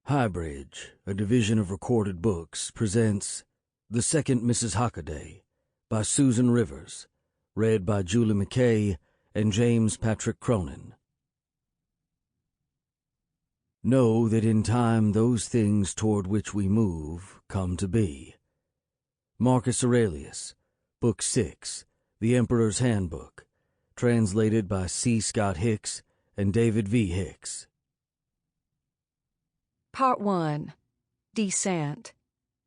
HighBridge, a division of Recorded Books, presents The Second Mrs. Hockaday by Susan Rivers, read by Julie McKay and James Patrick Cronin. Know that in time those things toward which we move come to be. Marcus Aurelius, Book 6, The Emperor's Handbook, translated by C. Scott Hicks and David V. Hicks. Part 1. Descent.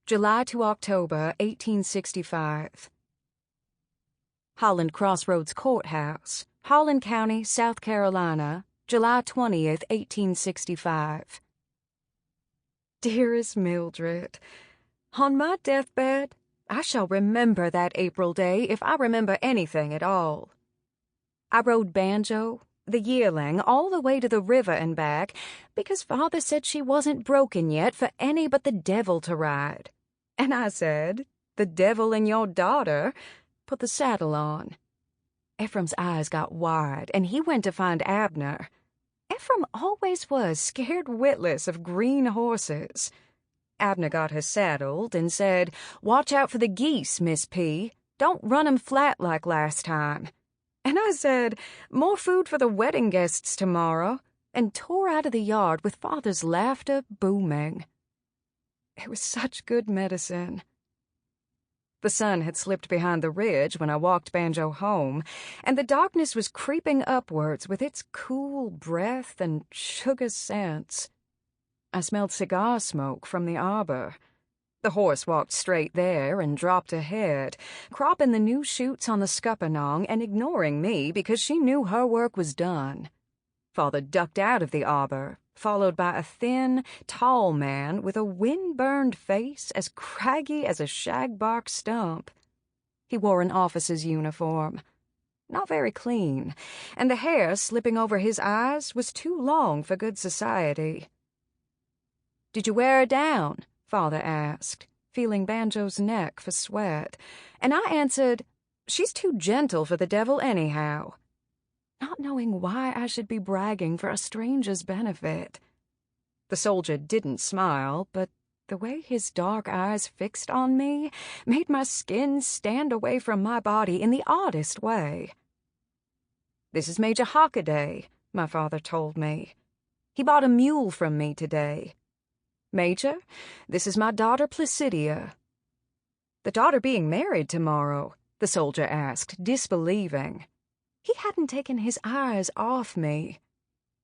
July to October, 1865. Holland Crossroads Courthouse, Holland County, South Carolina, July 20th, 1865. Dearest Mildred, on my deathbed, I shall remember that April day if I remember anything at all. I rode Banjo, the yearling, all the way to the river and back because Father said she wasn't broken yet for any but the devil to ride. And I said, the devil and your daughter, put the saddle on. Ephraim's eyes got wide, and he went to find Abner. Ephraim always was scared witless of green horses. Abner got her saddled and said, "Watch out for the geese, Miss P. Don't run 'em flat like last time." And I said, "More food for the wedding guests tomorrow," and tore out of the yard with Father's laughter booming. It was such good medicine. The sun had slipped behind the ridge when I walked Banjo home, and the darkness was creeping upwards with its cool breath and sugar scents. I smelled cigar smoke from the arbor. The horse walked straight there and dropped ahead, cropping the new shoots on the scuppernong and ignoring me because she knew her work was done. Father ducked out of the arbor, followed by a thin, tall man with a wind-burned face as craggy as a shagbark stump. He wore an officer's uniform, not very clean, and the hair slipping over his eyes was too long for good society. "Did you wear her down?" Father asked, feeling Banjo's neck for sweat, and I answered, "She's too gentle for the devil anyhow," not knowing why I should be bragging for a stranger's benefit. The soldier didn't smile, but the way his dark eyes fixed on me made my skin stand away from my body in the oddest way. "This is Major Hockaday," my father told me. "He bought a mule from me today. Major, this is my daughter Placidia." "The daughter being married tomorrow?" the soldier asked, disbelieving. He hadn't taken his eyes off me.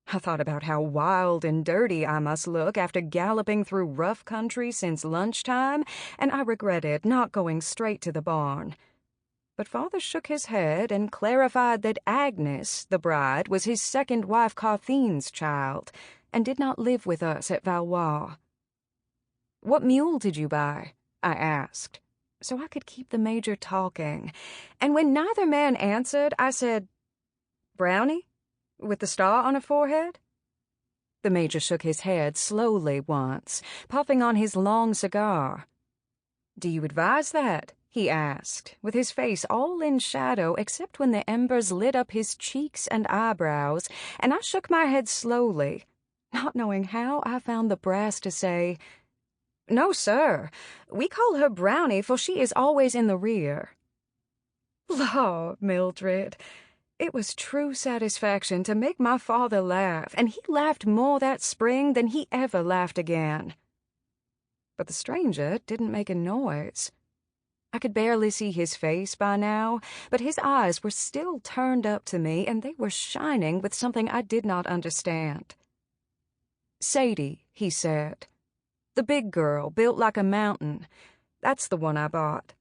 I thought about how wild and dirty I must look after galloping through rough country since lunchtime, and I regretted not going straight to the barn. But Father shook his head and clarified that Agnes, the bride, was his second wife Carthine's child, and did not live with us at Valois. "What mule did you buy?" I asked, so I could keep the Major talking, and when neither man answered, I said, "Brownie, with the star on her forehead?" The Major shook his head slowly once, puffing on his long cigar. "Do you advise that?" he asked, with his face all in shadow except when the embers lit up his cheeks and eyebrows, and I shook my head slowly, not knowing how I found the brass to say, "No, sir. We call her Brownie, for she is always in the rear." Law, Mildred, it was true satisfaction to make my father laugh, and he laughed more that spring than he ever laughed again. But the stranger didn't make a noise. I could barely see his face by now, but his eyes were still turned up to me, and they were shining with something I did not understand. "Sadie," he said. "The big girl, built like a mountain. That's the one I bought."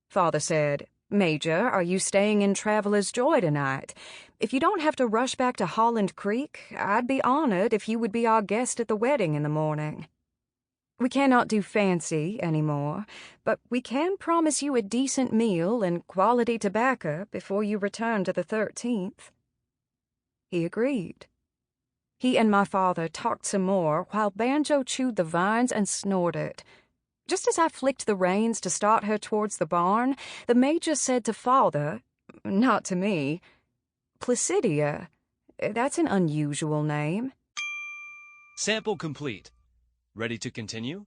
Father said, "Major, are you staying in Traveler's Joy tonight? If you don't have to rush back to Holland Creek, I'd be honored if you would be our guest at the wedding in the morning. We cannot do fancy anymore, but we can promise you a decent meal and quality tobacco before you return to the 13th. He agreed. He and my father talked some more while Banjo chewed the vines and snorted. Just as I flicked the reins to start her towards the barn, the Major said to Father, not to me, "Placidia, that's an unusual name." Sample complete. Ready to continue?